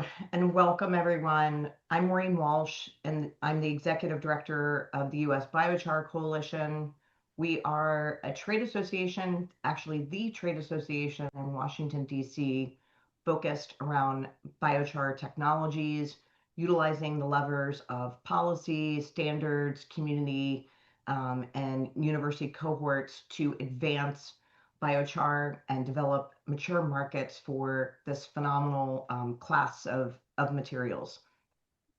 Hello and welcome everyone. I'm Maureen Walsh and I'm the Executive Director of the US Biochar Coalition. We are a trade association, actually the trade association in Washington, D.C., focused around biochar technologies, utilizing the levers of policy, standards, community, and university cohorts to advance biochar and develop mature markets for this phenomenal class of materials.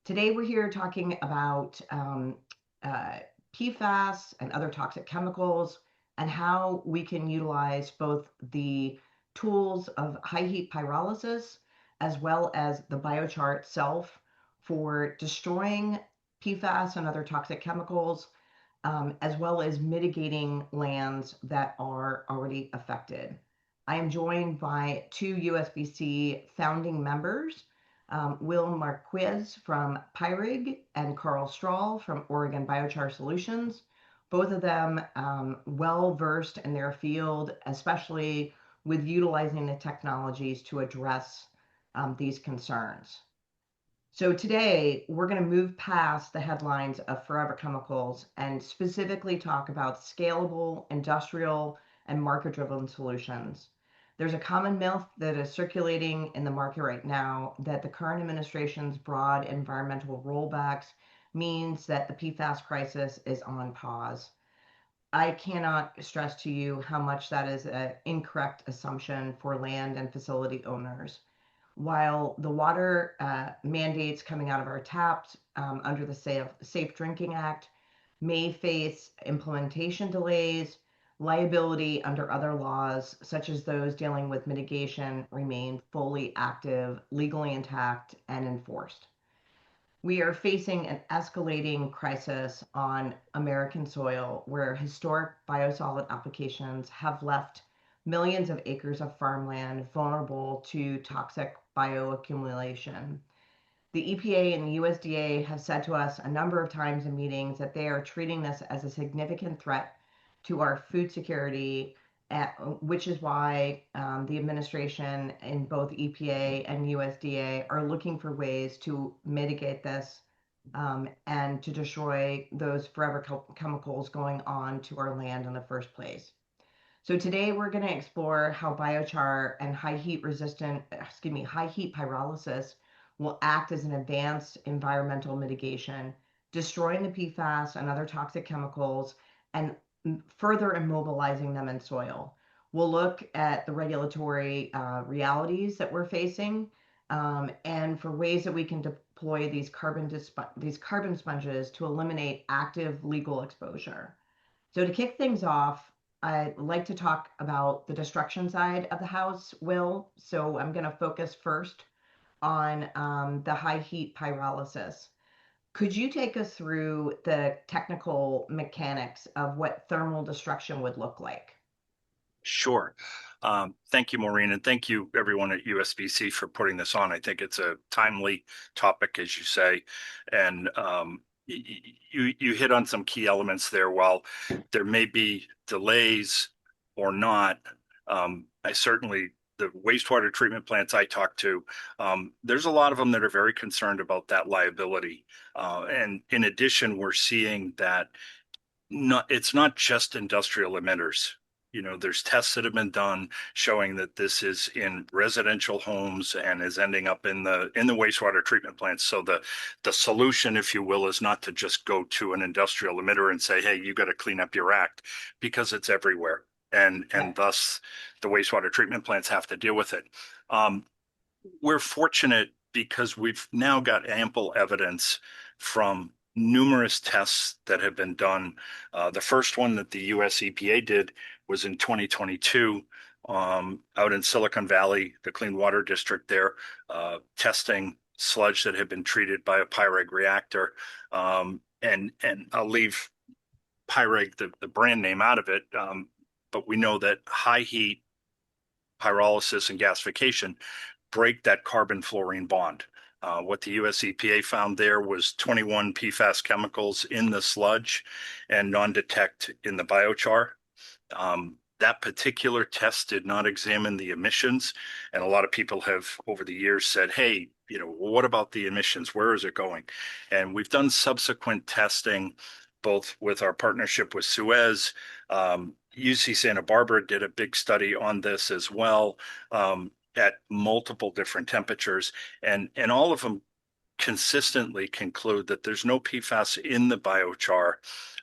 Today, we're here talking about uh, PFAS and other toxic chemicals and how we can utilize both the tools of high heat pyrolysis as well as the biochar itself for destroying PFAS and other toxic chemicals, as well as mitigating lands that are already affected. I am joined by two USBC founding members, Will Marquez from Pyrig and Carl Strahl from Oregon Biochar Solutions. Both of them well versed in their field, especially with utilizing the technologies to address these concerns. So today we're going to move past the headlines of forever chemicals and specifically talk about scalable, industrial, and market-driven solutions. There's a common myth that is circulating in the market right now that the current administration's broad environmental rollbacks means that the PFAS crisis is on pause. I cannot stress to you how much that is an incorrect assumption for land and facility owners. While the water mandates coming out of our taps under the Safe Drinking Act may face implementation delays, liability under other laws, such as those dealing with mitigation, remain fully active, legally intact, and enforced. We are facing an escalating crisis on American soil where historic biosolid applications have left millions of acres of farmland vulnerable to toxic bioaccumulation. The EPA and the USDA have said to us a number of times in meetings that they are treating this as a significant threat to our food security, which is why the administration in both EPA and USDA are looking for ways to mitigate this and to destroy those forever chemicals going on to our land in the first place. So today we're going to explore how biochar and high heat pyrolysis will act as an advanced environmental mitigation, destroying the PFAS and other toxic chemicals and further immobilizing them in soil. We'll look at the regulatory realities that we're facing and for ways that we can deploy these carbon sponges to eliminate active legal exposure. So to kick things off, I'd like to talk about the destruction side of the house, Will. So I'm going to focus first on the high heat pyrolysis. Could you take us through the technical mechanics of what thermal destruction would look like? Sure. Thank you, Maureen, and thank you everyone at USBC for putting this on. I think it's a timely topic, as you say, and you hit on some key elements there. While there may be delays or not, I certainly, the wastewater treatment plants I talk to, there's a lot of them that are very concerned about that liability. And in addition, we're seeing that it's not just industrial emitters. There's tests that have been done showing that this is in residential homes and is ending up in the wastewater treatment plants. So the solution, if you will, is not to just go to an industrial emitter and say, hey, you got to clean up your act, because it's everywhere. And thus the wastewater treatment plants have to deal with it. We're fortunate because we've now got ample evidence from numerous tests that have been done. The first one that the US EPA did was in 2022 out in Silicon Valley, the Clean Water District there, testing sludge that had been treated by a Pyrig reactor. And I'll leave Pyrig, the brand name, out of it, but we know that high heat pyrolysis and gasification break that carbon-fluorine bond. What the US EPA found there was 21 PFAS chemicals in the sludge and non-detect in the biochar. That particular test did not examine the emissions, and a lot of people have over the years said, hey, Well, what about the emissions? Where is it going? And we've done subsequent testing, both with our partnership with Suez. UC Santa Barbara did a big study on this as well, at multiple different temperatures, and all of them consistently conclude that there's no PFAS in the biochar.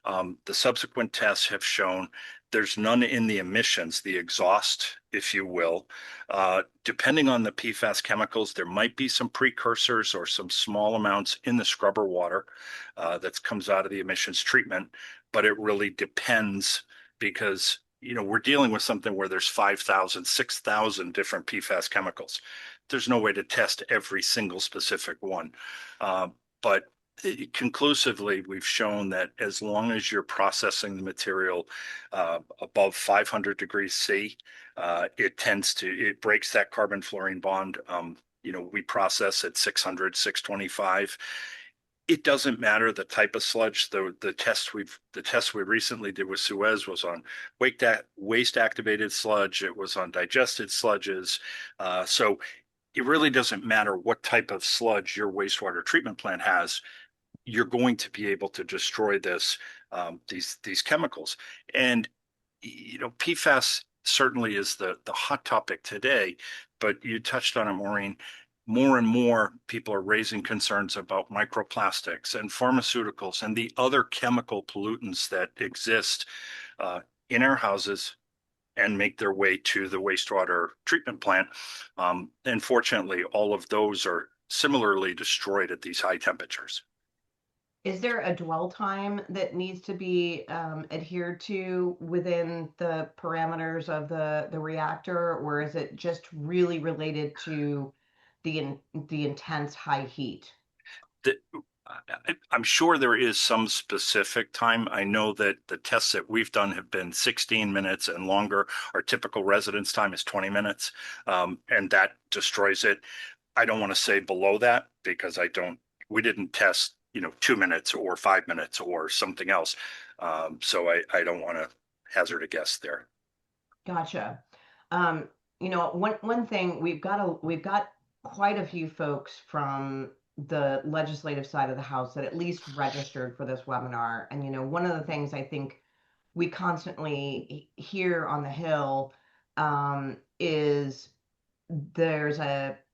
The subsequent tests have shown there's none in the emissions, the exhaust, if you will. Depending on the PFAS chemicals, there might be some precursors or some small amounts in the scrubber water that comes out of the emissions treatment, but it really depends because we're dealing with something where there's 5,000, 6,000 different PFAS chemicals. There's no way to test every single specific one. But conclusively, we've shown that as long as you're processing the material above 500 degrees C, it breaks that carbon fluorine bond. We process at 600, 625. It doesn't matter the type of sludge. The test we recently did with Suez was on waste activated sludge. It was on digested sludges. So it really doesn't matter what type of sludge your wastewater treatment plant has. You're going to be able to destroy these chemicals. And PFAS certainly is the hot topic today, but you touched on it, Maureen. More and more people are raising concerns about microplastics and pharmaceuticals and the other chemical pollutants that exist in our houses and make their way to the wastewater treatment plant. And fortunately, all of those are similarly destroyed at these high temperatures. Is there a dwell time that needs to be adhered to within the parameters of the reactor, or is it just really related to the intense high heat? The, I'm sure there is some specific time. I know that the tests that we've done have been 16 minutes and longer. Our typical residence time is 20 minutes, and that destroys it. I don't want to say below that because we didn't test, 2 minutes or 5 minutes or something else. So I don't want to hazard a guess there. Gotcha. One thing we've got quite a few folks from the legislative side of the house that at least registered for this webinar. And one of the things I think we constantly hear on the Hill is there's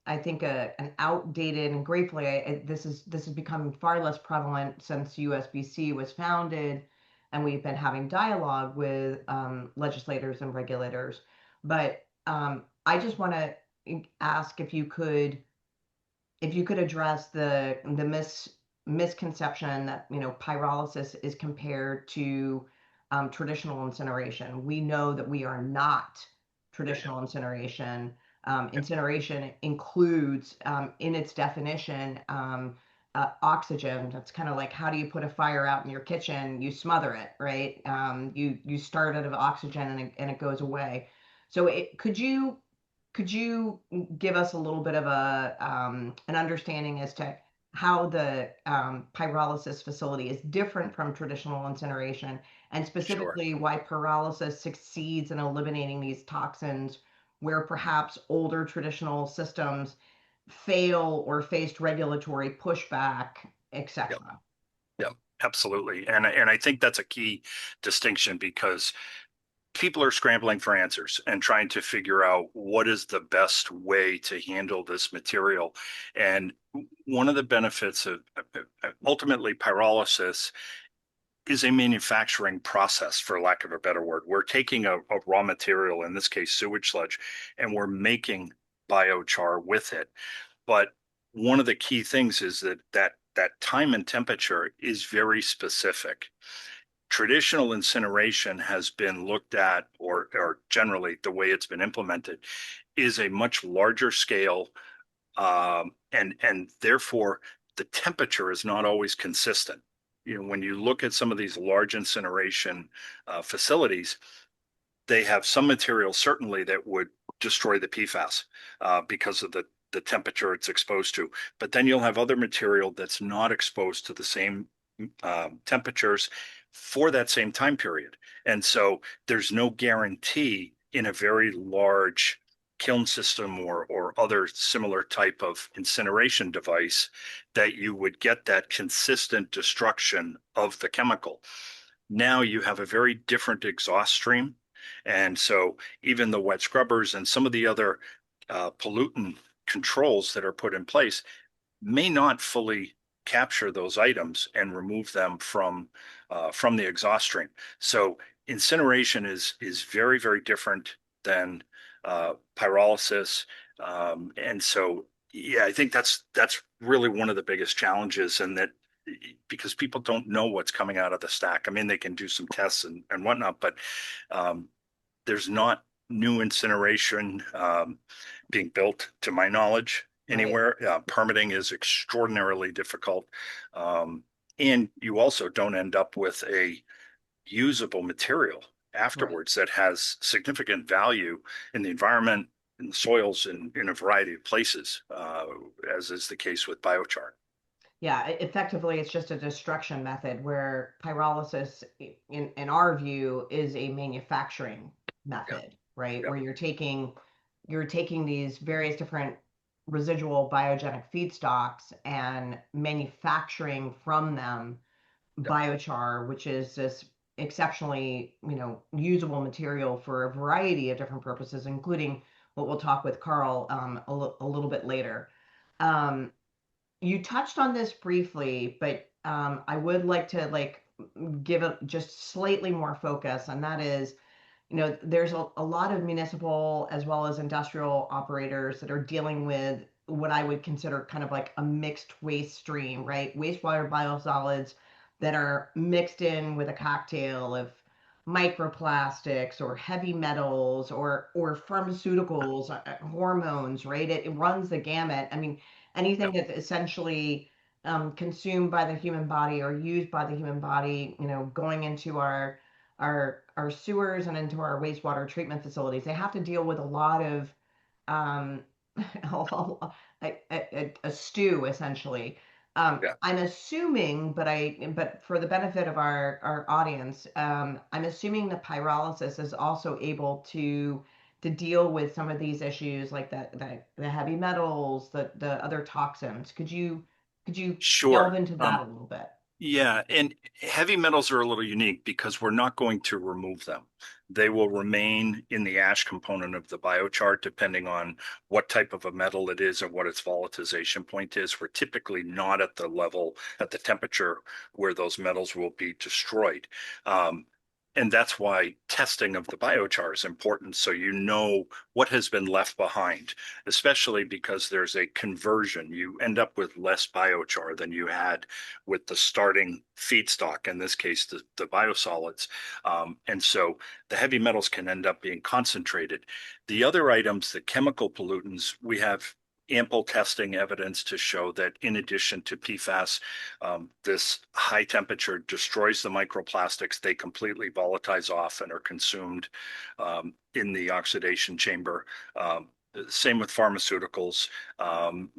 I think an outdated, and gratefully this is becoming far less prevalent since USBC was founded, and we've been having dialogue with legislators and regulators. But I just want to ask if you could address the misconception that pyrolysis is compared to traditional incineration. We know that we are not traditional incineration. Incineration includes, in its definition, oxygen. That's kind of like, how do you put a fire out in your kitchen? You smother it, right? You start out of oxygen and it goes away. So could you give us a little bit of an understanding as to how the pyrolysis facility is different from traditional incineration, and Sure. specifically why pyrolysis succeeds in eliminating these toxins where perhaps older traditional systems fail or faced regulatory pushback, Yep. etc.? Yep. Absolutely. And I think that's a key distinction because people are scrambling for answers and trying to figure out what is the best way to handle this material. And one of the benefits of ultimately pyrolysis is a manufacturing process, for lack of a better word. We're taking a raw material, in this case, sewage sludge, and we're making biochar with it. But one of the key things is that time and temperature is very specific. Traditional incineration has been looked at, or generally the way it's been implemented, is a much larger scale, and therefore the temperature is not always consistent. When you look at some of these large incineration facilities, they have some material certainly that would destroy the PFAS because of the temperature it's exposed to. But then you'll have other material that's not exposed to the same temperatures for that same time period. And so there's no guarantee in a very large kiln system or other similar type of incineration device, that you would get that consistent destruction of the chemical. Now you have a very different exhaust stream. And so even the wet scrubbers and some of the other pollutant controls that are put in place may not fully capture those items and remove them from the exhaust stream. So incineration is very, very different than pyrolysis. And so, yeah, I think that's really one of the biggest challenges, and that because people don't know what's coming out of the stack. I mean, they can do some tests and whatnot, but um, there's not new incineration being built, to my knowledge, Right. anywhere. Permitting is extraordinarily difficult. And you also don't end up with a usable material Right. afterwards that has significant value in the environment, in the soils, in a variety of places, as is the case with biochar. Yeah, effectively, it's just a destruction method where pyrolysis, in our view, is a manufacturing Yeah, method, right? yeah, Where you're taking these various different residual biogenic feedstocks and manufacturing from them yeah. biochar, which is this exceptionally, usable material for a variety of different purposes, including what we'll talk with Carl a little bit later. Um, you touched on this briefly, but I would like to give it just slightly more focus, and that is, there's a lot of municipal as well as industrial operators that are dealing with what I would consider kind of like a mixed waste stream, right? Wastewater biosolids that are mixed in with a cocktail of microplastics or heavy metals or pharmaceuticals, hormones, right? It runs the gamut. I mean, anything Yeah. that's essentially consumed by the human body or used by the human body, going into our sewers and into our wastewater treatment facilities. They have to deal with a lot of um, a stew essentially. Yeah. I'm assuming, but for the benefit of our audience, I'm assuming the pyrolysis is also able to deal with some of these issues like the heavy metals, the other toxins. Could you delve Sure. into that a little bit? Yeah, and heavy metals are a little unique because we're not going to remove them. They will remain in the ash component of the biochar, depending on what type of a metal it is and what its volatilization point is. We're typically not at the level, at the temperature where those metals will be destroyed. Um, and that's why testing of the biochar is important, so you know what has been left behind, especially because there's a conversion. You end up with less biochar than you had with the starting feedstock, in this case, the biosolids. And so the heavy metals can end up being concentrated. The other items, the chemical pollutants, we have ample testing evidence to show that in addition to PFAS, this high temperature destroys the microplastics. They completely volatilize off and are consumed in the oxidation chamber. Same with pharmaceuticals. Um,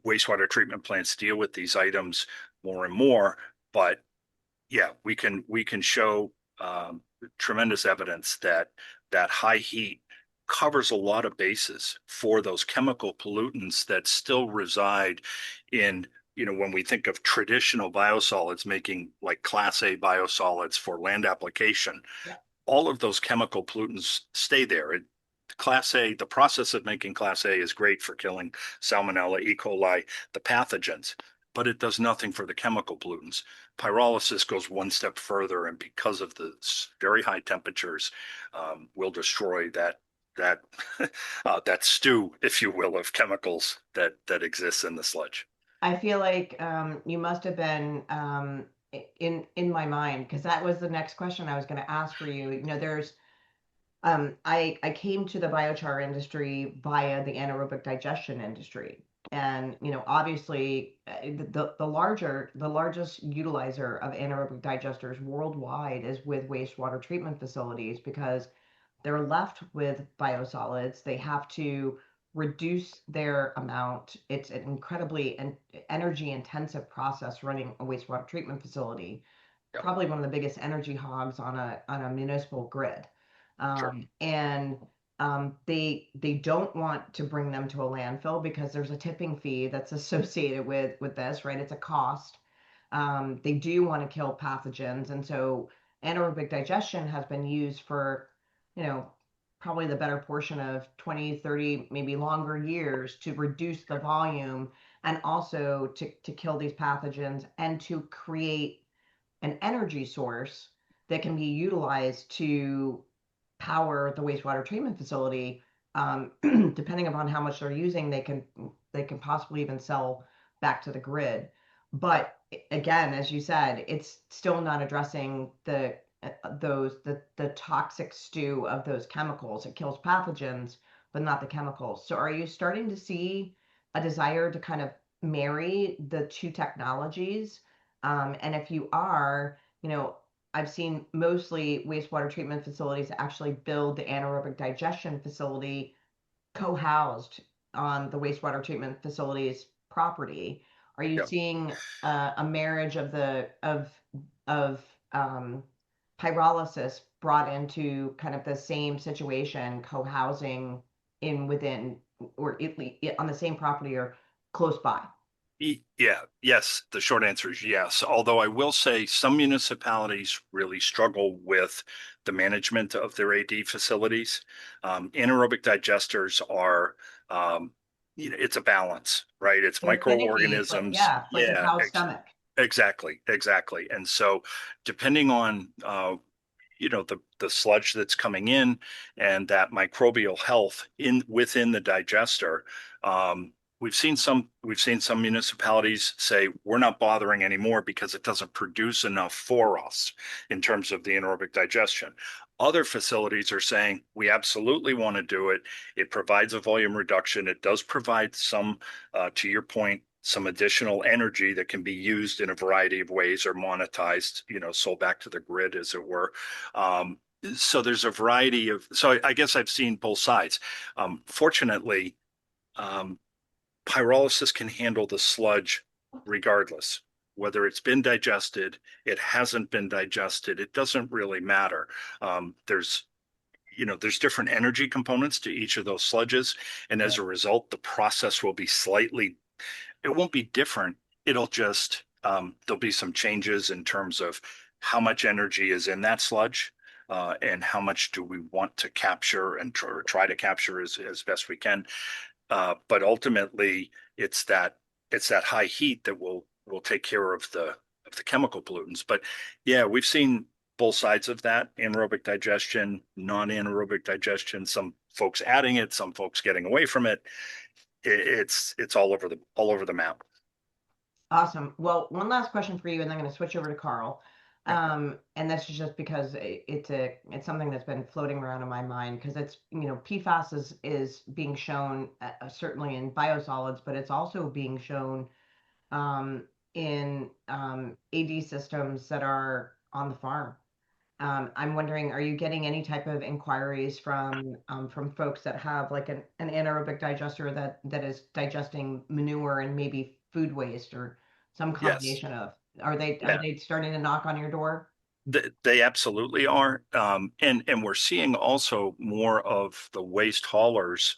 Wastewater treatment plants deal with these items more and more, but yeah, we can show tremendous evidence that that high heat covers a lot of bases for those chemical pollutants that still reside in, when we think of traditional biosolids making like class A biosolids for land application, Yeah. all of those chemical pollutants stay there. Class A, the process of making Class A is great for killing Salmonella, E. coli, the pathogens, but it does nothing for the chemical pollutants. Pyrolysis goes one step further, and because of the very high temperatures, will destroy that that stew, if you will, of chemicals that exists in the sludge. I feel like you must have been in my mind because that was the next question I was going to ask for you. There's I came to the biochar industry via the anaerobic digestion industry, and obviously the largest utilizer of anaerobic digesters worldwide is with wastewater treatment facilities because they're left with biosolids. They have to reduce their amount. It's an incredibly energy intensive process running a wastewater treatment facility, Yep, probably one of the biggest energy hogs on a municipal grid. sure. And They don't want to bring them to a landfill because there's a tipping fee that's associated with this, right? It's a cost. They do want to kill pathogens, and so anaerobic digestion has been used for, you know, probably the better portion of 20, 30, maybe longer years to reduce the volume and also to kill these pathogens and to create an energy source that can be utilized to power the wastewater treatment facility. Depending upon how much they're using, they can possibly even sell back to the grid. But again, as you said, it's still not addressing the toxic stew of those chemicals. It kills pathogens, but not the chemicals. So are you starting to see a desire to kind of marry the two technologies? And if you are, I've seen mostly wastewater treatment facilities actually build the anaerobic digestion facility co-housed on the wastewater treatment facility's property. Are you Yeah. seeing a marriage of pyrolysis brought into kind of the same situation, co-housing in within or on the same property or close by? Yeah, yes. The short answer is yes. Although I will say some municipalities really struggle with the management of their AD facilities. Anaerobic digesters are, um, it's a balance, right? It's They're finicky. It's like, microorganisms. yeah, it's like a Yeah, cow's stomach. exactly, exactly. And so, depending on the sludge that's coming in and that microbial health in within the digester. We've seen some municipalities say we're not bothering anymore because it doesn't produce enough for us in terms of the anaerobic digestion. Other facilities are saying we absolutely want to do it. It provides a volume reduction. It does provide some, to your point, some additional energy that can be used in a variety of ways or monetized, sold back to the grid, as it were. Um, so there's a variety of, so I guess I've seen both sides. Fortunately, um, pyrolysis can handle the sludge regardless. Whether it's been digested, it hasn't been digested, it doesn't really matter. There's different energy components to each of those sludges. And as Right. a result, the process will be it won't be different. It'll just, there'll be some changes in terms of how much energy is in that sludge, and how much do we want to capture and try to capture as best we can. But ultimately, it's that it's that high heat that will take care of the chemical pollutants. But yeah, we've seen both sides of that: anaerobic digestion, non-anaerobic digestion. Some folks adding it, some folks getting away from it. It's all over the map. Awesome. Well, one last question for you, and then I'm going to switch over to Carl. Yeah. And this is just because it's something that's been floating around in my mind because it's, PFAS is being shown certainly in biosolids, but it's also being shown in AD systems that are on the farm. I'm wondering, are you getting any type of inquiries from folks that have like an anaerobic digester that is digesting manure and maybe food waste or some Yes. combination of? Are Yeah. they starting to knock on your door? They absolutely are. And we're seeing also more of the waste haulers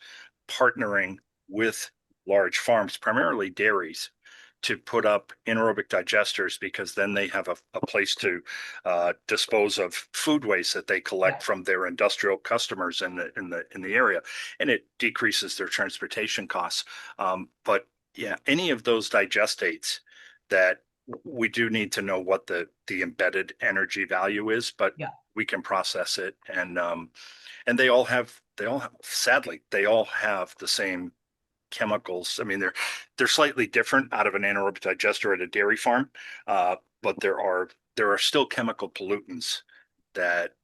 partnering with large farms, primarily dairies, to put up anaerobic digesters because then they have a place to dispose of food waste that they collect Yeah, from their industrial customers in the area, and it decreases their transportation costs. But yeah, any of those digestates that we do need to know what the embedded energy value is, but yeah, we can process it, and they all have sadly they all have the same chemicals. I mean, they're slightly different out of an anaerobic digester at a dairy farm, but there are still chemical pollutants that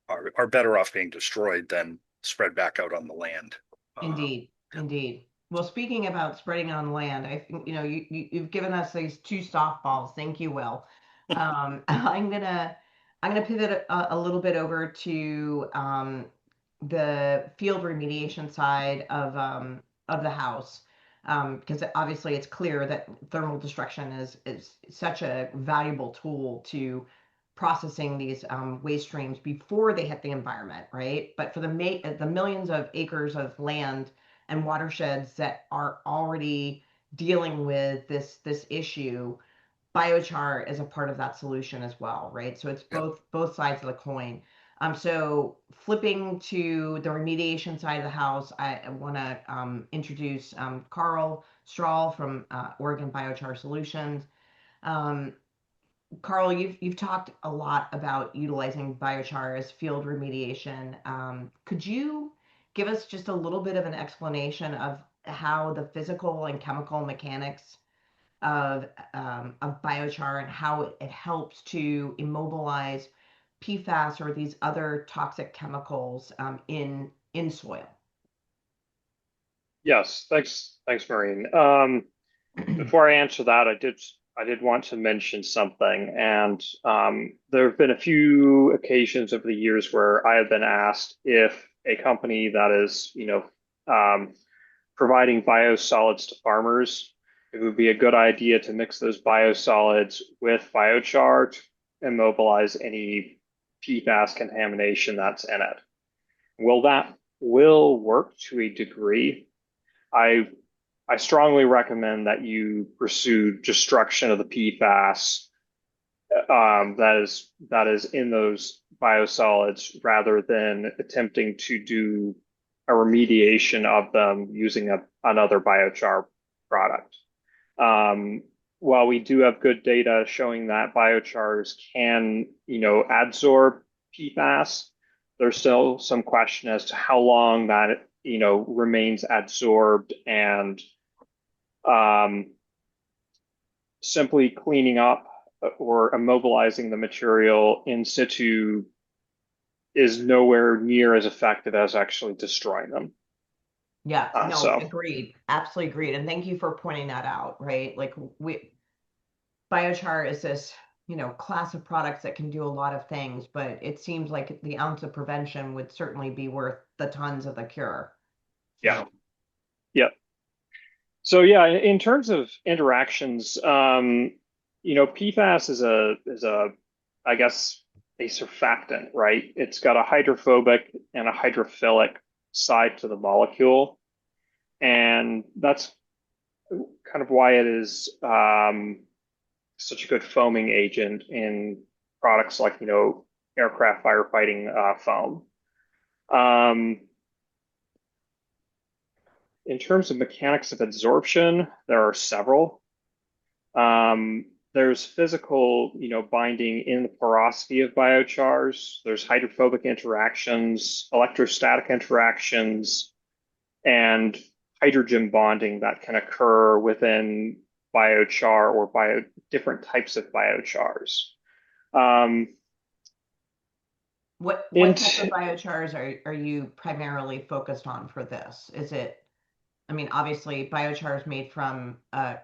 are better off being destroyed than spread back out on the land. indeed, indeed. Well, speaking about spreading it on land, I think you've given us these two softballs. Thank you, Will. I'm gonna pivot a little bit over to the field remediation side of the house, because obviously it's clear that thermal destruction is such a valuable tool to processing these waste streams before they hit the environment, right? But for the millions of acres of land and watersheds that are already dealing with this issue, biochar is a part of that solution as well, right? So it's Yep. both sides of the coin. So flipping to the remediation side of the house, I want to introduce Carl Strahl from Oregon Biochar Solutions. Um, Carl, you've talked a lot about utilizing biochar as field remediation. Could you give us just a little bit of an explanation of how the physical and chemical mechanics of biochar and how it helps to immobilize PFAS or these other toxic chemicals in soil? Yes, thanks, Maureen. Before I answer that, I did want to mention something, and there have been a few occasions over the years where I have been asked if a company that is, providing biosolids to farmers, it would be a good idea to mix those biosolids with biochar to immobilize any PFAS contamination that's in it. That will work to a degree. I I strongly recommend that you pursue destruction of the PFAS that is in those biosolids rather than attempting to do a remediation of them using another biochar product. Um, while we do have good data showing that biochars can, adsorb PFAS, there's still some question as to how long that, remains adsorbed, and um, simply cleaning up or immobilizing the material in situ is nowhere near as effective as actually destroying them. Yeah, no, So agreed. Absolutely agreed. And thank you for pointing that out, right? Like biochar is this, class of products that can do a lot of things, but it seems like the ounce of prevention would certainly be worth the tons of the cure. yeah, So, yeah. So yeah, in terms of interactions, PFAS is a I guess a surfactant, right? It's got a hydrophobic and a hydrophilic side to the molecule, and that's kind of why it is such a good foaming agent in products like, aircraft firefighting foam. Um, in terms of mechanics of absorption, there are several. There's physical, binding in the porosity of biochars. There's hydrophobic interactions, electrostatic interactions, and hydrogen bonding that can occur within biochar or different types of biochars. Um, what type of int, biochars are you primarily focused on for this? I mean, obviously, biochar is made from a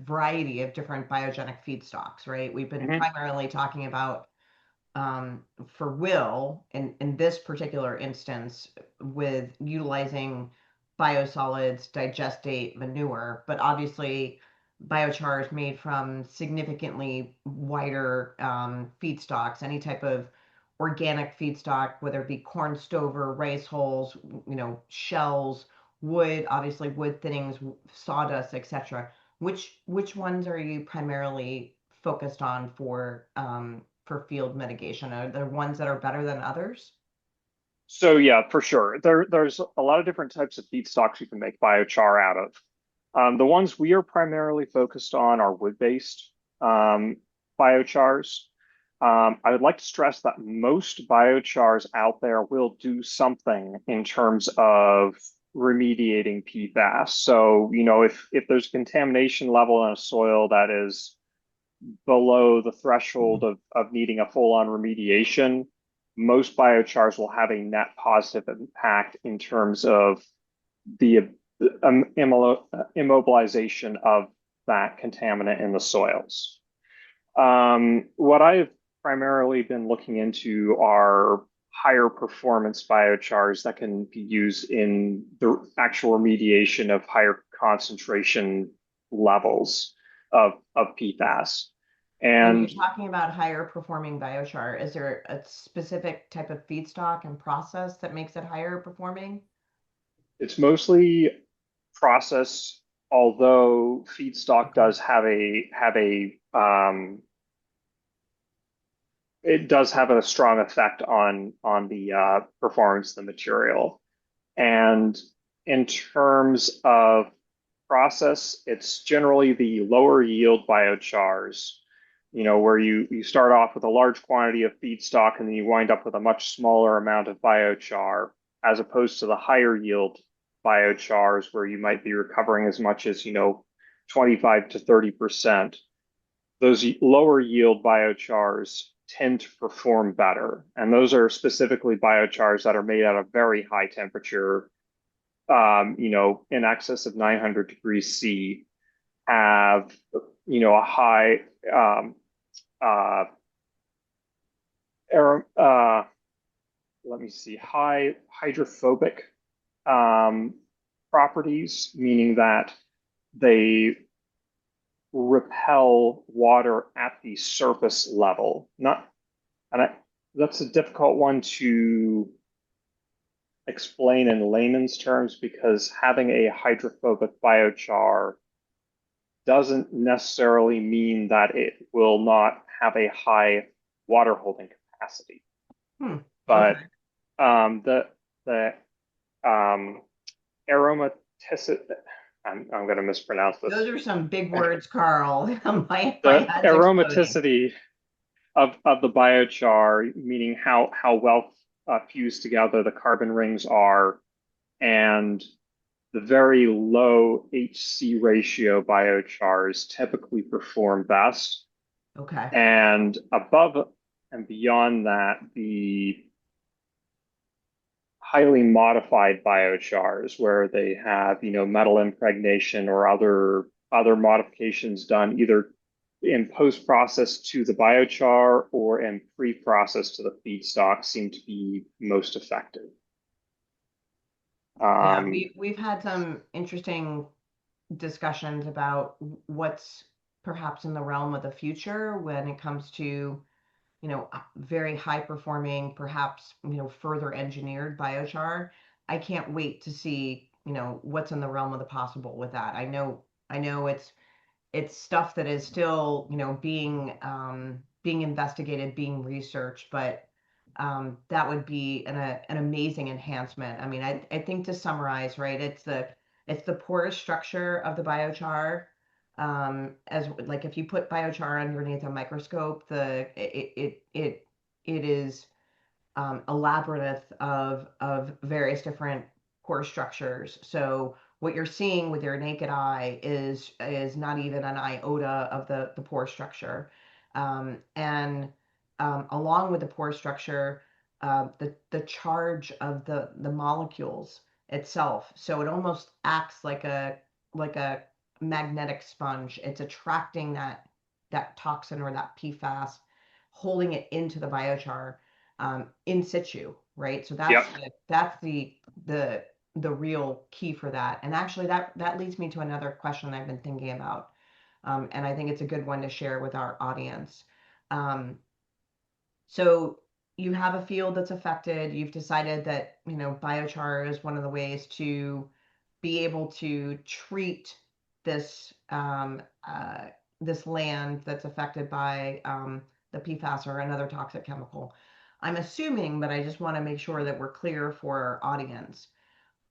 variety of different biogenic feedstocks, right? We've been mhm. primarily talking about for Will in this particular instance with utilizing biosolids, digestate, manure, but obviously biochar is made from significantly wider feedstocks, any type of organic feedstock, whether it be corn stover, rice hulls, shells, wood, obviously wood thinnings, sawdust, etc. Which ones are you primarily focused on for field mitigation? Are there ones that are better than others? So yeah, for sure. There's a lot of different types of feedstocks you can make biochar out of. The ones we are primarily focused on are wood-based biochars. I would like to stress that most biochars out there will do something in terms of remediating PFAS. So, if there's a contamination level in a soil that is below the threshold of needing a full-on remediation, most biochars will have a net positive impact in terms of the immobilization of that contaminant in the soils. What I've primarily been looking into are higher performance biochars that can be used in the actual remediation of higher concentration levels of PFAS. When And you're talking about higher performing biochar, is there a specific type of feedstock and process that makes it higher performing? it's mostly process, although feedstock Okay. does have it does have a strong effect on the performance of the material. And in terms of process, it's generally the lower yield biochars, where you start off with a large quantity of feedstock and then you wind up with a much smaller amount of biochar, as opposed to the higher yield biochars where you might be recovering as much as, 25 to 30%. Those lower yield biochars tend to perform better. And those are specifically biochars that are made at a very high temperature, in excess of 900 degrees C, have, a high, uh, aer let me see, high hydrophobic properties, meaning that they repel water at the surface level. Not, and I, that's a difficult one to explain in layman's terms because having a hydrophobic biochar doesn't necessarily mean that it will not have a high water holding capacity. But Okay. the aromaticity, I'm going to mispronounce Those this. are some big words, Carl. My The head's exploding. aromaticity of the biochar, meaning how well fused together the carbon rings are, and the very low HC ratio biochars typically perform best. Okay. And above and beyond that, the highly modified biochars where they have, metal impregnation or other modifications done either in post-process to the biochar or in pre-process to the feedstock seem to be most effective. Yeah, Um, we've had some interesting discussions about what's perhaps in the realm of the future when it comes to, very high performing, perhaps, further engineered biochar. I can't wait to see, what's in the realm of the possible with that. I know it's stuff that is still, being investigated, being researched, but that would be an amazing enhancement. I mean, I think to summarize, right, it's the porous structure of the biochar. As like if you put biochar underneath a microscope, it is a labyrinth of various different core structures. So what you're seeing with your naked eye is not even an iota of the pore structure, and along with the pore structure, the charge of the molecules itself. So it almost acts like a magnetic sponge. It's attracting that toxin or that PFAS, holding it into the biochar in situ, right? So yep, that's the real key for that. And actually, that leads me to another question I've been thinking about, and I think it's a good one to share with our audience. Um, so you have a field that's affected. You've decided that biochar is one of the ways to be able to treat this this land that's affected by the PFAS or another toxic chemical. I'm assuming, but I just want to make sure that we're clear for our audience.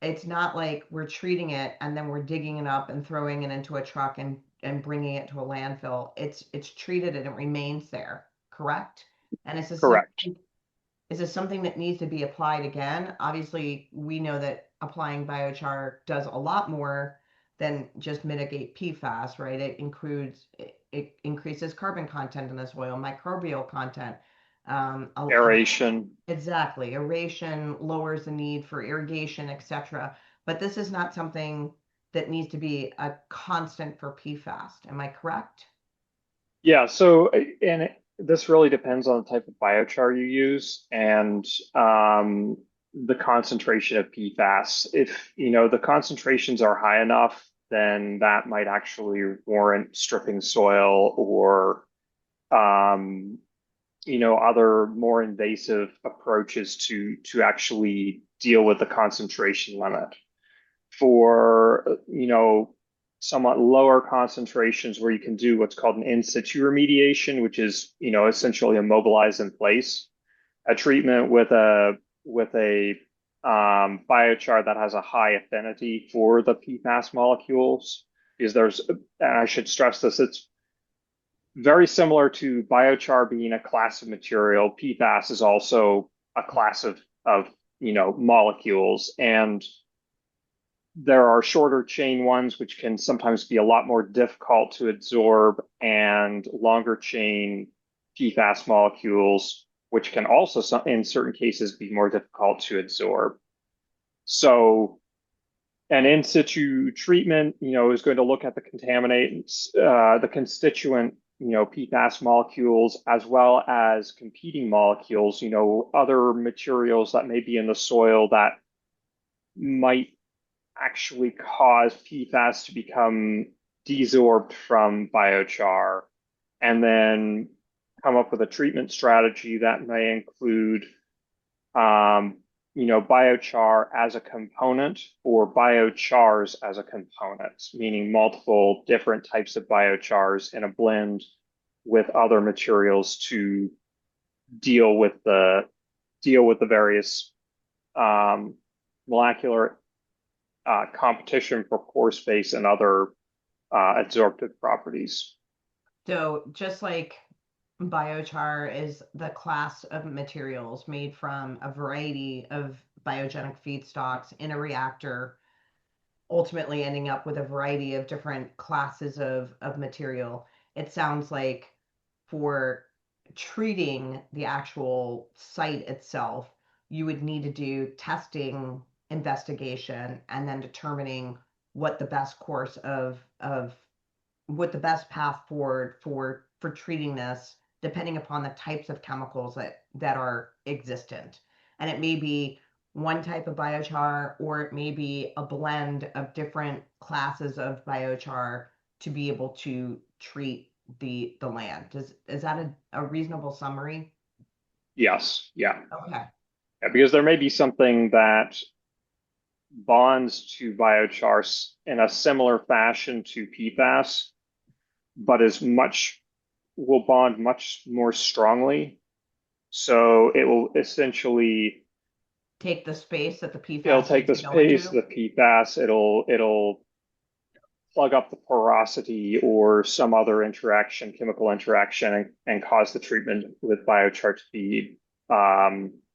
It's not like we're treating it and then we're digging it up and throwing it into a truck and bringing it to a landfill. It's treated and it remains there, correct? And correct. is this something that needs to be applied again? Obviously, we know that applying biochar does a lot more than just mitigate PFAS, right? It increases carbon content in the soil, microbial content. Aeration. Exactly. Aeration lowers the need for irrigation, etc. But this is not something that needs to be a constant for PFAS. Am I correct? Yeah, so this really depends on the type of biochar you use and the concentration of PFAS. If the concentrations are high enough, then that might actually warrant stripping soil or other more invasive approaches to actually deal with the concentration limit. For, somewhat lower concentrations where you can do what's called an in situ remediation, which is, essentially immobilize in place a treatment with a biochar that has a high affinity for the PFAS molecules. Because and I should stress this, it's very similar to biochar being a class of material. PFAS is also a class of molecules, and there are shorter chain ones which can sometimes be a lot more difficult to absorb, and longer chain PFAS molecules which can also in certain cases be more difficult to absorb. So an in situ treatment, is going to look at the contaminants, the constituent, PFAS molecules, as well as competing molecules, other materials that may be in the soil that might actually cause PFAS to become desorbed from biochar, and then come up with a treatment strategy that may include biochar as a component or biochars as a component, meaning multiple different types of biochars in a blend with other materials to deal with the various molecular competition for pore space and other adsorptive properties. So just like biochar is the class of materials made from a variety of biogenic feedstocks in a reactor, ultimately ending up with a variety of different classes of material. It sounds like for treating the actual site itself, you would need to do testing, investigation, and then determining what the best course of what the best path forward for treating this, depending upon the types of chemicals that are existent. And it may be one type of biochar, or it may be a blend of different classes of biochar to be able to treat the land. Is that a reasonable summary? Yes, yeah. Okay. Yeah, because there may be something that bonds to biochar in a similar fashion to PFAS, but will bond much more strongly. So it will essentially Take the space that the it'll PFAS take needs the to go space into. of the PFAS, it'll plug up the porosity or some other chemical interaction, and cause the treatment with biochar to be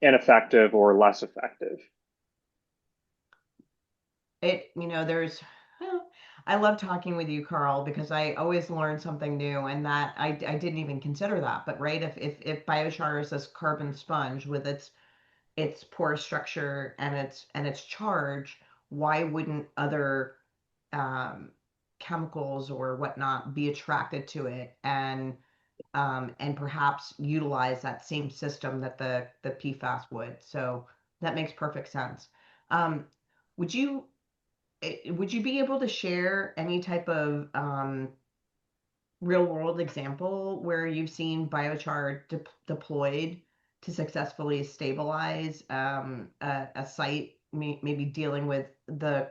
ineffective or less effective. There's, I love talking with you, Carl, because I always learn something new, and that I didn't even consider that. But right, if biochar is this carbon sponge with its pore structure and its charge, why wouldn't other um, chemicals or whatnot be attracted to it, and perhaps utilize that same system that the PFAS would? So that makes perfect sense. Um, would you would you be able to share any type of real world example where you've seen biochar deployed to successfully stabilize a site, maybe dealing with the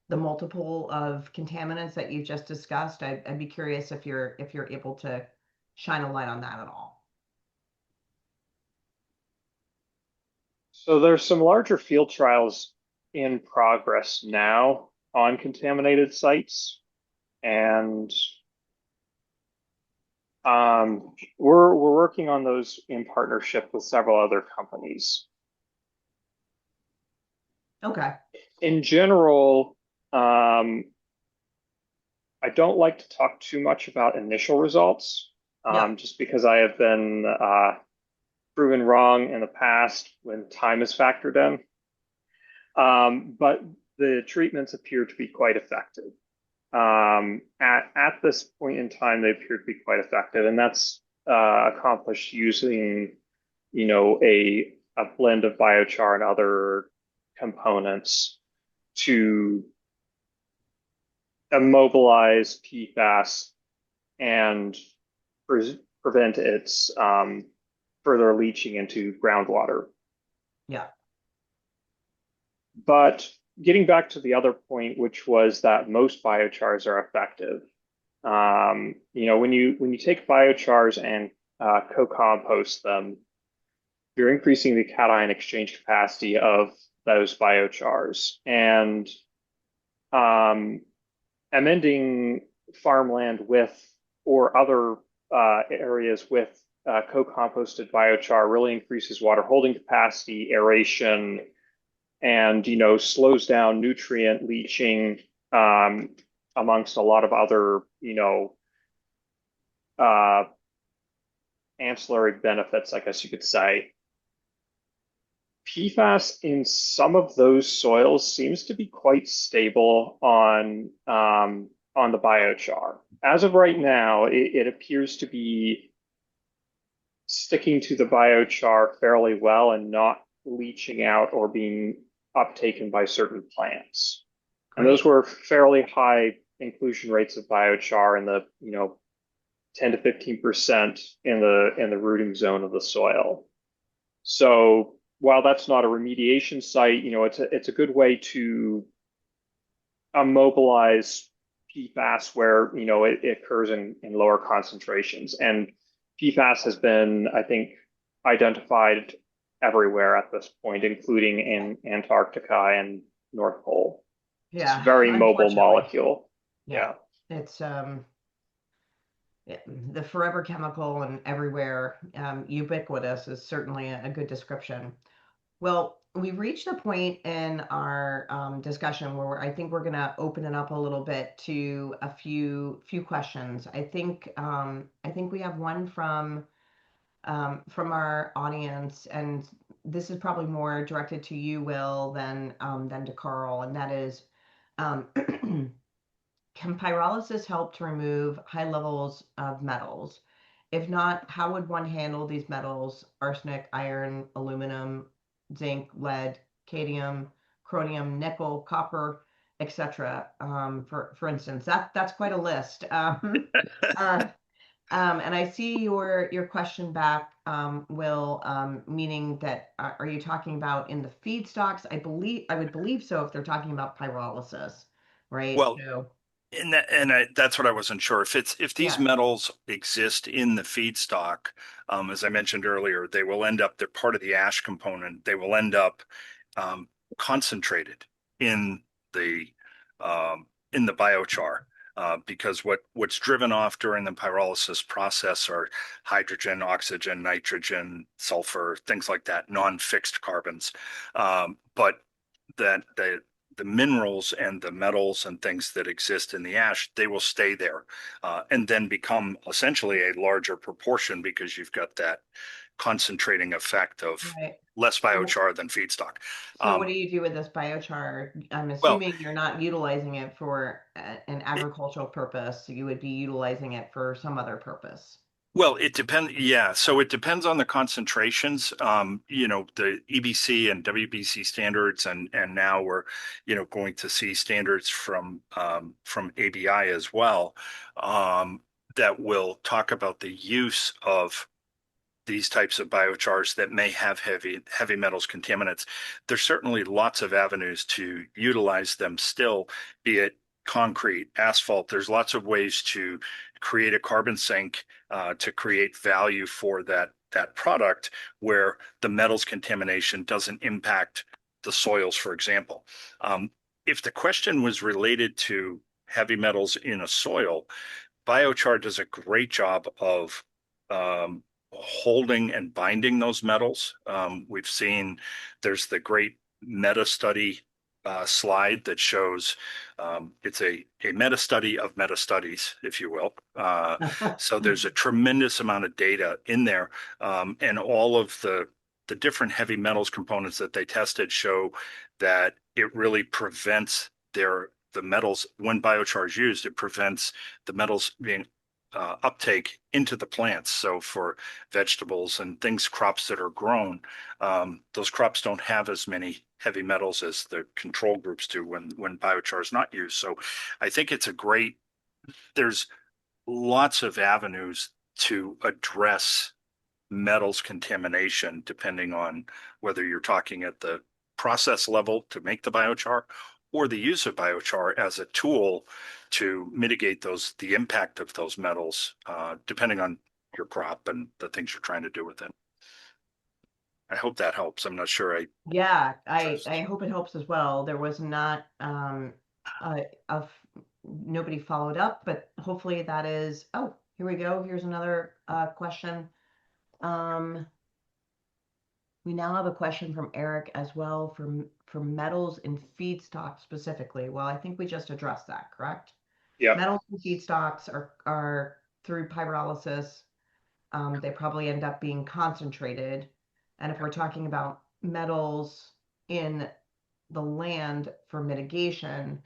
multiple of contaminants that you just discussed? I'd be curious if you're able to shine a light on that at all. So there's some larger field trials in progress now on contaminated sites, and we're working on those in partnership with several other companies. Okay. In general, I don't like to talk too much about initial results, Yep. just because I have been proven wrong in the past when time is factored in. But the treatments appear to be quite effective. At this point in time, they appear to be quite effective, and that's accomplished using, a blend of biochar and other components to immobilize PFAS and prevent its further leaching into groundwater. Yeah. But getting back to the other point, which was that most biochars are effective. When you take biochars and co-compost them, you're increasing the cation exchange capacity of those biochars and amending farmland with or other areas with co-composted biochar really increases water holding capacity, aeration, and slows down nutrient leaching amongst a lot of other uh, ancillary benefits, I guess you could say. PFAS in some of those soils seems to be quite stable on the biochar. As of right now, it appears to be sticking to the biochar fairly well and not leaching out or being uptaken by certain plants. And those were fairly high inclusion rates of biochar in the 10 to 15% in the rooting zone of the soil. So while that's not a remediation site, it's a good way to immobilize PFAS where it occurs in lower concentrations. And PFAS has been, I think, identified everywhere at this point, including in Antarctica and North Pole. Yeah. It's a very mobile molecule. Yeah. It's the forever chemical and everywhere, ubiquitous is certainly a good description. Well, we've reached a point in our discussion where I think we're going to open it up a little bit to a few questions. I think we have one from our audience, and this is probably more directed to you, Will, than to Carl, and that is, can pyrolysis help to remove high levels of metals? If not, how would one handle these metals: arsenic, iron, aluminum, zinc, lead, cadmium, chromium, nickel, copper, etc.? For instance, that's quite a list. And I see your question back, Will, meaning that are you talking about in the feedstocks? I would believe so if they're talking about pyrolysis, right? Well, So that's what I wasn't sure. If these yeah, metals exist in the feedstock, as I mentioned earlier, they will end up, they're part of the ash component. They will end up concentrated in the biochar. Because what's driven off during the pyrolysis process are hydrogen, oxygen, nitrogen, sulfur, things like that, non-fixed carbons. But that the minerals and the metals and things that exist in the ash, they will stay there and then become essentially a larger proportion because you've got that concentrating effect of right. less biochar than feedstock. So what do you do with this biochar? I'm Well, assuming you're not utilizing it for an agricultural purpose. You would be utilizing it for some other purpose. Well, it depends. Yeah. So it depends on the concentrations. The EBC and WBC standards, and now we're, going to see standards from ABI as well, that will talk about the use of these types of biochars that may have heavy metals contaminants. There's certainly lots of avenues to utilize them still, be it concrete, asphalt. There's lots of ways to create a carbon sink to create value for that product where the metals contamination doesn't impact the soils, for example. If the question was related to heavy metals in a soil, biochar does a great job of holding and binding those metals. We've seen there's the great meta study slide that shows it's a meta study of meta studies, if you will. So there's a tremendous amount of data in there, and all of the different heavy metals components that they tested show that it really prevents the metals when biochar is used. It prevents the metals being uptake into the plants. So for vegetables and crops that are grown, those crops don't have as many heavy metals as the control groups do when biochar is not used. So I think there's lots of avenues to address metals contamination, depending on whether you're talking at the process level to make the biochar or the use of biochar as a tool to mitigate the impact of those metals, depending on your crop and the things you're trying to do with it. I hope that helps. I'm not sure. Yeah, I hope it helps as well. There was not nobody followed up, but hopefully that is. Oh, here we go. Here's another question. We now have a question from Eric as well for metals in feedstock specifically. Well, I think we just addressed that, correct? Yep. Metals in feedstocks are through pyrolysis. They probably end up being concentrated. And if we're talking about metals in the land for mitigation,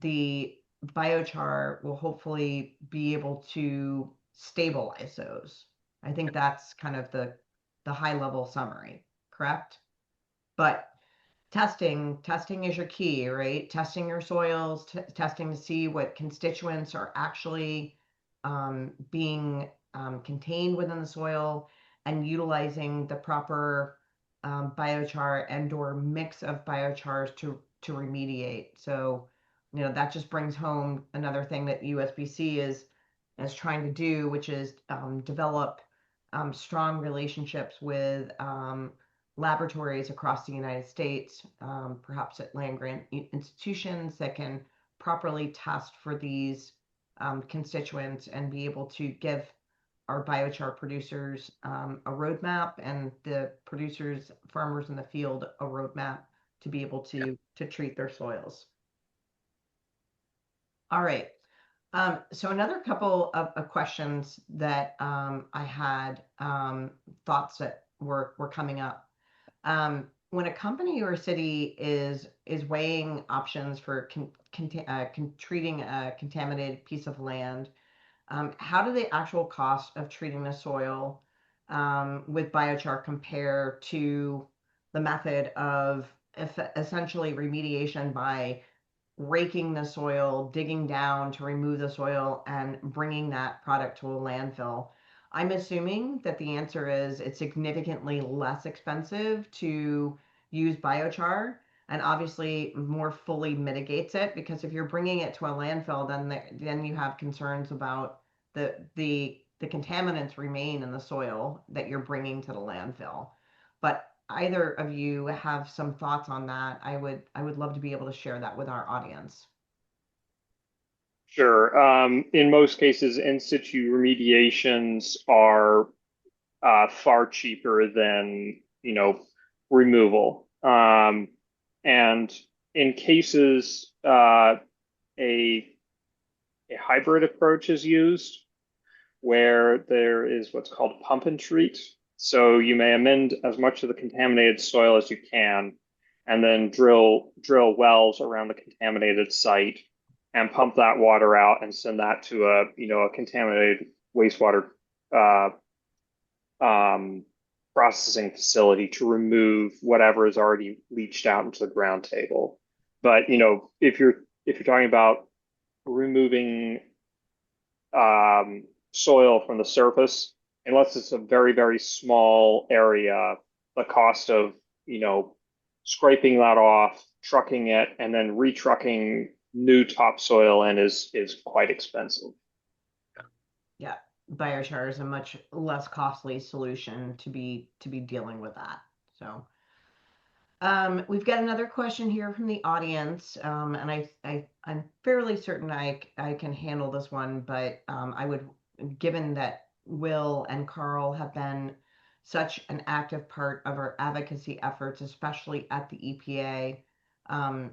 the biochar will hopefully be able to stabilize those. I think that's kind of the high level summary, correct? But testing is your key, right? Testing your soils, testing to see what constituents are actually being contained within the soil, and utilizing the proper biochar and or mix of biochars to remediate. So, that just brings home another thing that USBC is trying to do, which is develop strong relationships with laboratories across the United States, perhaps at land grant institutions that can properly test for these constituents and be able to give our biochar producers a roadmap, and the producers, farmers in the field, a roadmap to be able to treat their soils. All right. So another couple of questions that I had, thoughts that were coming up. When a company or a city is weighing options for treating a contaminated piece of land, how do the actual cost of treating the soil with biochar compare to the method of essentially remediation by raking the soil, digging down to remove the soil, and bringing that product to a landfill? I'm assuming that the answer is it's significantly less expensive to use biochar, and obviously more fully mitigates it, because if you're bringing it to a landfill, then you have concerns about the contaminants remain in the soil that you're bringing to the landfill. But either of you have some thoughts on that, I would love to be able to share that with our audience. Sure. In most cases, in situ remediations are far cheaper than, removal. And in cases, a hybrid approach is used where there is what's called pump and treat. So you may amend as much of the contaminated soil as you can, and then drill wells around the contaminated site and pump that water out and send that to a contaminated wastewater processing facility to remove whatever is already leached out into the ground table. But if you're talking about removing soil from the surface, unless it's a very, very small area, the cost of scraping that off, trucking it, and then retrucking new topsoil in is quite expensive. Yeah, biochar is a much less costly solution to be dealing with that. So we've got another question here from the audience, and I'm fairly certain I can handle this one, but I would, given that Will and Carl have been such an active part of our advocacy efforts, especially at the EPA,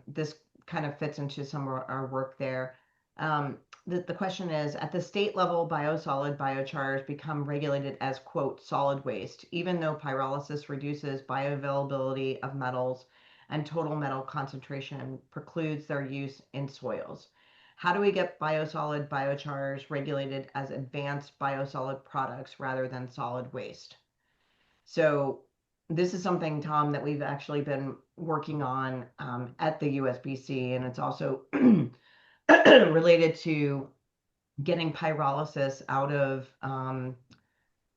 this kind of fits into some of our work there. The question is, at the state level, biosolid biochars become regulated as, quote, solid waste, even though pyrolysis reduces bioavailability of metals and total metal concentration precludes their use in soils. How do we get biosolid biochars regulated as advanced biosolid products rather than solid waste? So this is something, Tom, that we've actually been working on at the USBC, and it's also related to getting pyrolysis out of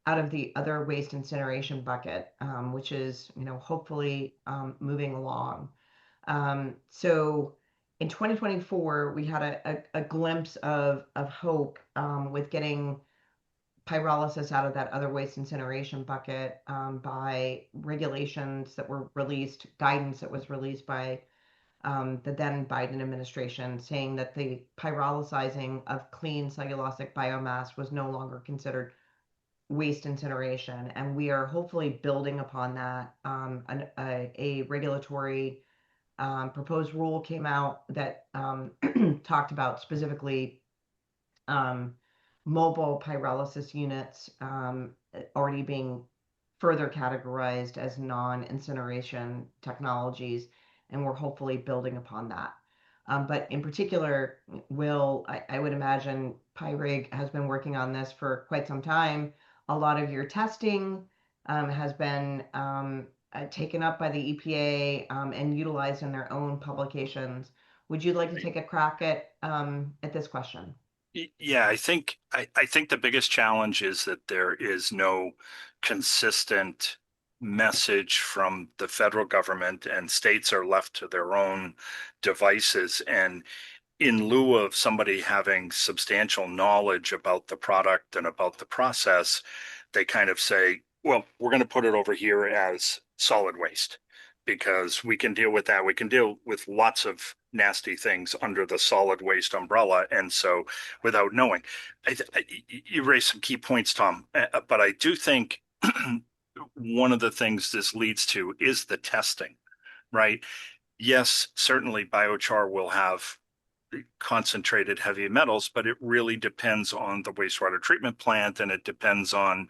out of the other waste incineration bucket, which is, hopefully moving along. So in 2024, we had a glimpse of hope with getting pyrolysis out of that other waste incineration bucket by regulations that were released, guidance that was released by the then Biden administration, saying that the pyrolysizing of clean cellulosic biomass was no longer considered waste incineration. And we are hopefully building upon that. A regulatory proposed rule came out that talked about specifically mobile pyrolysis units already being further categorized as non-incineration technologies, and we're hopefully building upon that. But in particular, I would imagine PyRig has been working on this for quite some time. A lot of your testing has been taken up by the EPA and utilized in their own publications. Would you like to take a crack at this question? Yeah, I think the biggest challenge is that there is no consistent message from the federal government, and states are left to their own devices. And in lieu of somebody having substantial knowledge about the product and about the process, they kind of say, well, we're going to put it over here as solid waste because we can deal with that. We can deal with lots of nasty things under the solid waste umbrella. And so without knowing, you raised some key points, Tom, but I do think one of the things this leads to is the testing, right? Yes, certainly biochar will have concentrated heavy metals, but it really depends on the wastewater treatment plant, and it depends on,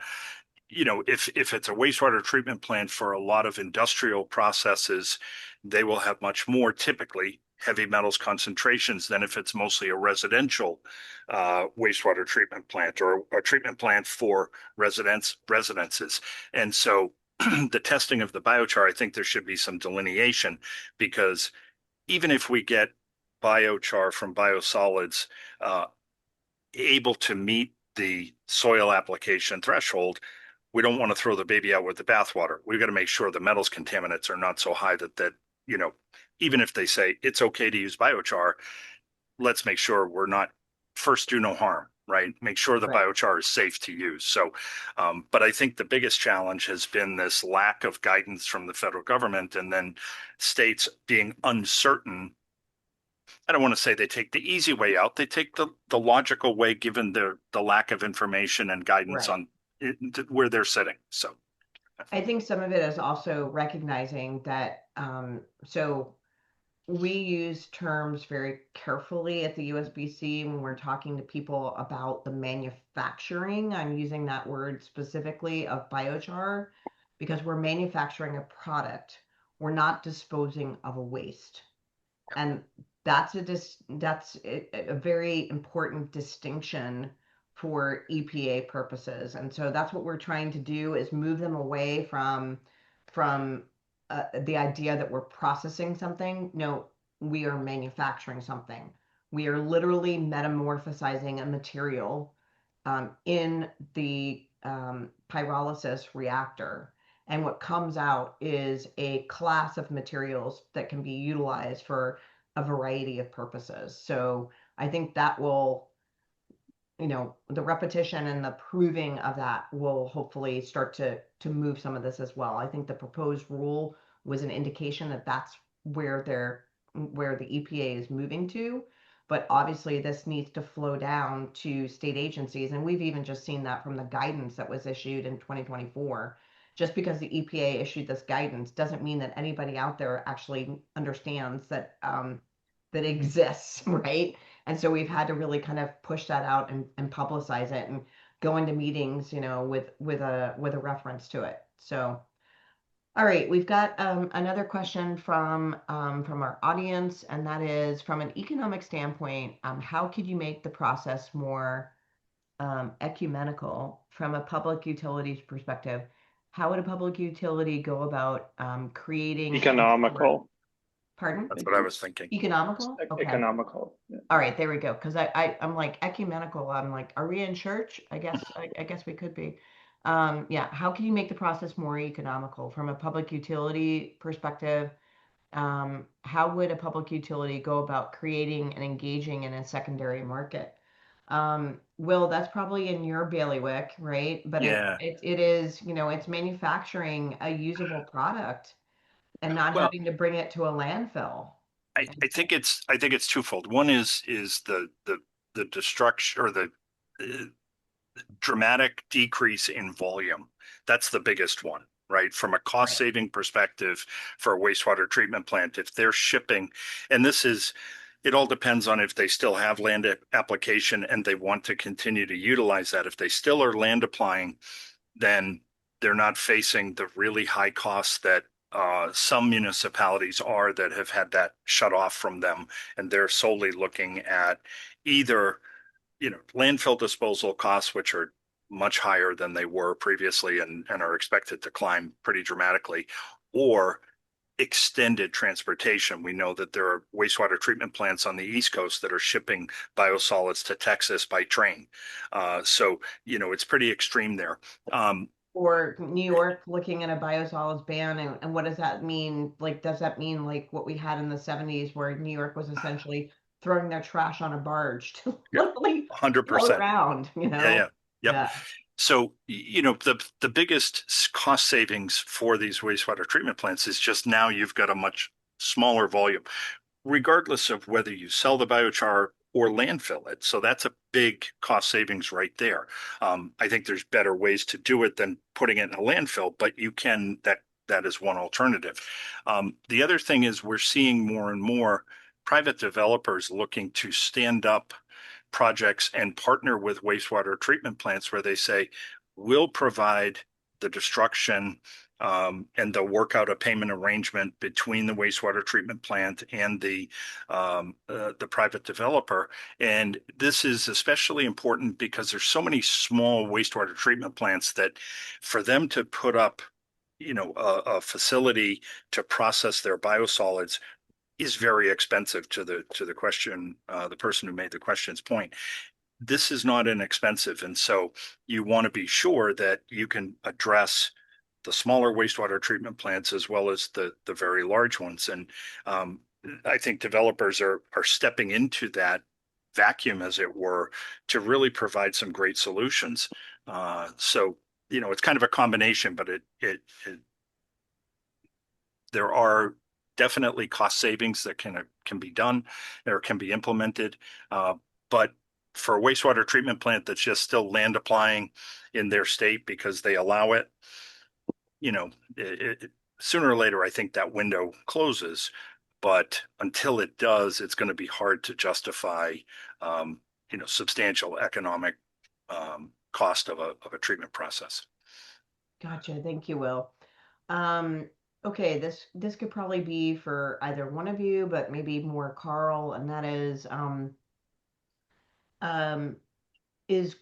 if it's a wastewater treatment plant for a lot of industrial processes, they will have much more typically heavy metals concentrations than if it's mostly a residential wastewater treatment plant or a treatment plant for residences. And so the testing of the biochar, I think there should be some delineation, because even if we get biochar from biosolids able to meet the soil application threshold, we don't want to throw the baby out with the bathwater. We've got to make sure the metals contaminants are not so high that even if they say it's okay to use biochar, let's make sure we're not first do no harm, right? Make sure the Right. biochar is safe to use. So, but I think the biggest challenge has been this lack of guidance from the federal government, and then states being uncertain. I don't want to say they take the easy way out. They take the logical way, given the lack of information and guidance Right. on where they're sitting. So I think some of it is also recognizing that, so we use terms very carefully at the USBC when we're talking to people about the manufacturing. I'm using that word specifically of biochar because we're manufacturing a product. We're not disposing of a waste. And that's a very important distinction for EPA purposes. And so that's what we're trying to do, is move them away from the idea that we're processing something. No, we are manufacturing something. We are literally metamorphosizing a material in the pyrolysis reactor. And what comes out is a class of materials that can be utilized for a variety of purposes. So I think that will, the repetition and the proving of that will hopefully start to move some of this as well. I think the proposed rule was an indication that that's where the EPA is moving to. But obviously, this needs to flow down to state agencies. And we've even just seen that from the guidance that was issued in 2024. Just because the EPA issued this guidance doesn't mean that anybody out there actually understands that that exists, right? And so we've had to really kind of push that out and publicize it and go into meetings, with a reference to it. So, all right, we've got another question from our audience, and that is, from an economic standpoint, how could you make the process more ecumenical from a public utilities perspective? How would a public utility go about creating Economical. Pardon? that's what I was thinking. Economical? Okay. Economical. Yeah. All right, there we go. Because I'm like ecumenical. I'm like, are we in church? I guess we could be. Yeah, how can you make the process more economical from a public utility perspective? How would a public utility go about creating and engaging in a secondary market? Will, that's probably in your bailiwick, right? But Yeah. it is, it's manufacturing a usable product and not Well, having to bring it to a landfill. I think it's twofold. One is the destruction or the uh, dramatic decrease in volume. That's the biggest one, right? From a cost Right. saving perspective for a wastewater treatment plant, if they're shipping, and it all depends on if they still have land application and they want to continue to utilize that. If they still are land applying, then they're not facing the really high costs that some municipalities are that have had that shut off from them, and they're solely looking at either landfill disposal costs, which are much higher than they were previously and are expected to climb pretty dramatically, or extended transportation. We know that there are wastewater treatment plants on the East Coast that are shipping biosolids to Texas by train. So, it's pretty extreme there. Or New York looking at a biosolids ban, and what does that mean? Like, does that mean like what we had in the 70s where New York was essentially throwing their trash on a barge to Yeah, literally float 100%. around, Yeah, yeah. Yep. Yeah. So, the biggest cost savings for these wastewater treatment plants is just now you've got a much smaller volume, regardless of whether you sell the biochar or landfill it. So that's a big cost savings right there. I think there's better ways to do it than putting it in a landfill, but that is one alternative. The other thing is we're seeing more and more private developers looking to stand up projects and partner with wastewater treatment plants where they say, we'll provide the destruction and they'll work out a payment arrangement between the wastewater treatment plant and the private developer. And this is especially important because there's so many small wastewater treatment plants that for them to put up, a facility to process their biosolids is very expensive to the question, the person who made the question's point. This is not inexpensive, and so you want to be sure that you can address the smaller wastewater treatment plants as well as the very large ones. And um, I think developers are stepping into that vacuum, as it were, to really provide some great solutions. So it's kind of a combination, but it there are definitely cost savings that can be done or can be implemented. But for a wastewater treatment plant that's just still land applying in their state because they allow it, you know, sooner or later, I think that window closes. But until it does, it's going to be hard to justify, substantial economic cost of a treatment process. Gotcha. Thank you, Will. Okay, this could probably be for either one of you, but maybe more Carl, and that um, is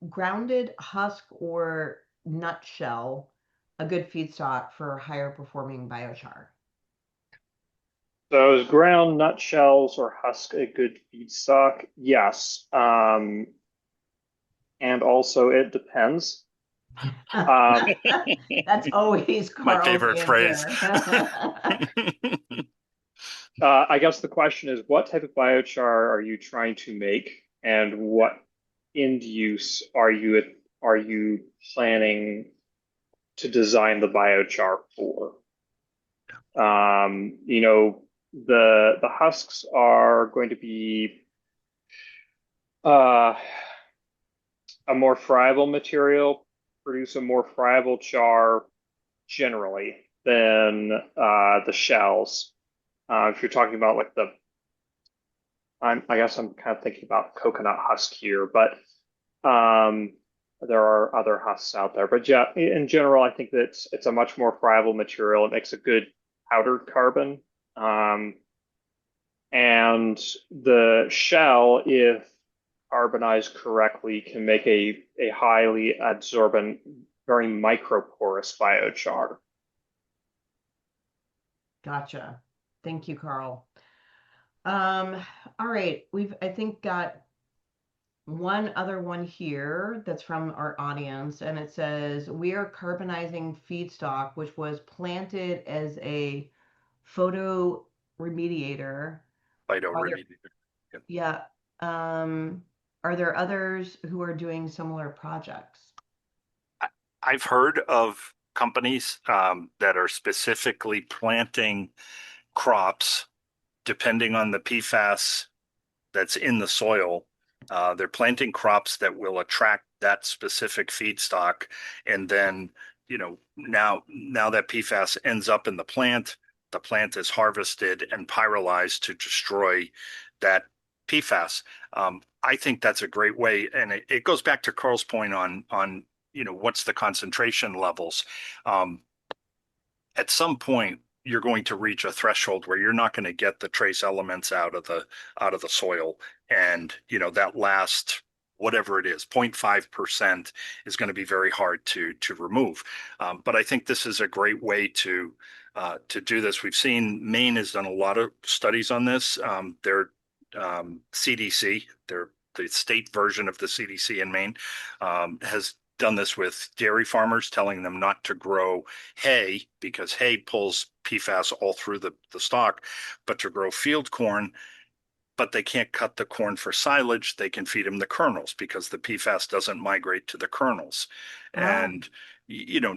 grounded husk or nutshell a good feedstock for higher performing biochar? So is ground nutshells or husk a good feedstock? Yes. And also it depends. Um, That's always My Carl's favorite phrase. answer. I guess the question is, what type of biochar are you trying to make, and what end use are you planning to design the biochar for? The husks are going to be uh, a more friable material, produce a more friable char generally than the shells. If you're talking about like I guess I'm kind of thinking about coconut husk here, but um, there are other husks out there. But yeah, in general, I think that it's a much more friable material. It makes a good powdered carbon. Um, and the shell, if carbonized correctly, can make a highly absorbent, very microporous biochar. Gotcha. Thank you, Carl. Um, all right, we've I think got one other one here that's from our audience, and it says, we are carbonizing feedstock, which was planted as a photo remediator. Phyto Are there, remediation. Yep. yeah, um, are there others who are doing similar projects? I've heard of companies that are specifically planting crops depending on the PFAS that's in the soil. They're planting crops that will attract that specific feedstock, and then now that PFAS ends up in the plant is harvested and pyrolyzed to destroy that PFAS. I think that's a great way, and it goes back to Carl's point on what's the concentration levels. Um, at some point you're going to reach a threshold where you're not going to get the trace elements out of the soil, and that last whatever it is 0.5% is going to be very hard to remove. But I think this is a great way to do this. We've seen Maine has done a lot of studies on this. Their CDC, the state version of the CDC in Maine, has done this with dairy farmers, telling them not to grow hay because hay pulls PFAS all through the stalk, but to grow field corn. But they can't cut the corn for silage. They can feed them the kernels because the PFAS doesn't migrate to the kernels. Oh, And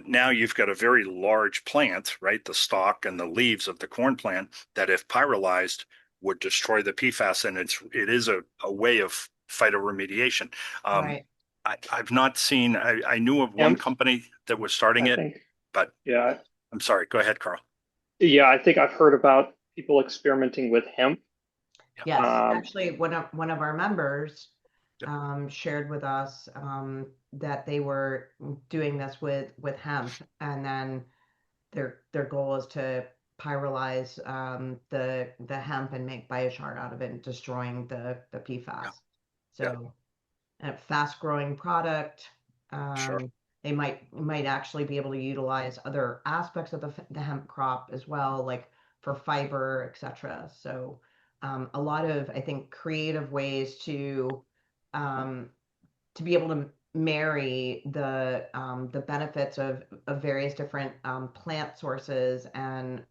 now you've got a very large plant, right? The stalk and the leaves of the corn plant that, if pyrolyzed, would destroy the PFAS, and it is a way of phytoremediation. Um, right. I've not seen. I knew of one Hemp, company that was starting I it, think. but Yeah. I'm sorry. Go ahead, Carl. Yeah, I think I've heard about people experimenting with hemp. Yeah. Yes, Um, actually, one of our members Yep. shared with us that they were doing this with hemp, and then their goal is to pyrolyze the hemp and make biochar out of it, and destroying the Yeah. PFAS. Yeah. So a fast growing product. Sure. They might actually be able to utilize other aspects of the hemp crop as well, like for fiber, etc. So a lot of, I think, creative ways um, to be able to marry the benefits of various different plant sources and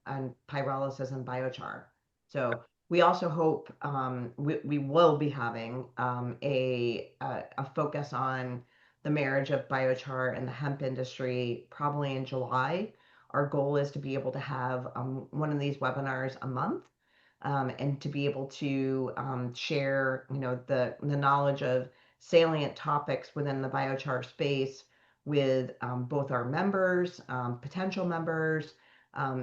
pyrolysis and biochar. So we also hope we will be having a focus on the marriage of biochar and the hemp industry probably in July. Our goal is to be able to have one of these webinars a month, and to be able to share, the knowledge of salient topics within the biochar space with both our members, potential members,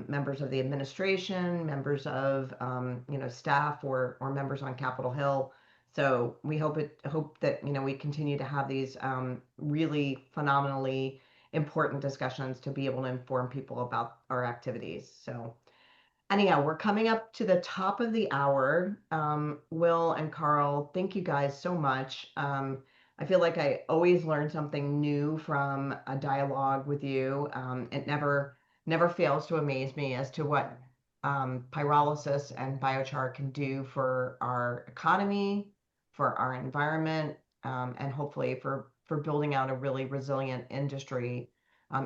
members of the administration, members of staff, or members on Capitol Hill. So we hope that we continue to have these really phenomenally important discussions to be able to inform people about our activities. So anyhow, we're coming up to the top of the hour. Will and Carl, thank you guys so much. I feel like I always learn something new from a dialogue with you. It never fails to amaze me as to what pyrolysis and biochar can do for our economy, for our environment, and hopefully for building out a really resilient industry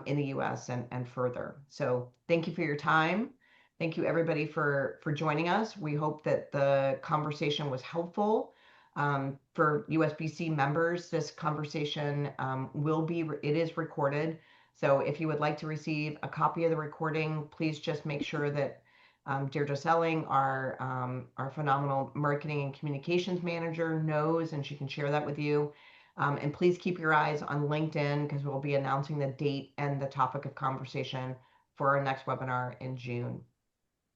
in the U.S. and further. So thank you for your time. Thank you everybody for joining us. We hope that the conversation was helpful. For USBC members, this conversation it is recorded. So if you would like to receive a copy of the recording, please just make sure that Deirdre Selling, our phenomenal marketing and communications manager, knows, and she can share that with you. And please keep your eyes on LinkedIn, because we'll be announcing the date and the topic of conversation for our next webinar in June.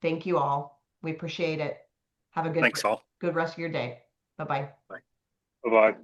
Thank you all. We appreciate it. Have a Thanks all. good rest of your day. Bye-bye. Bye. Bye-bye.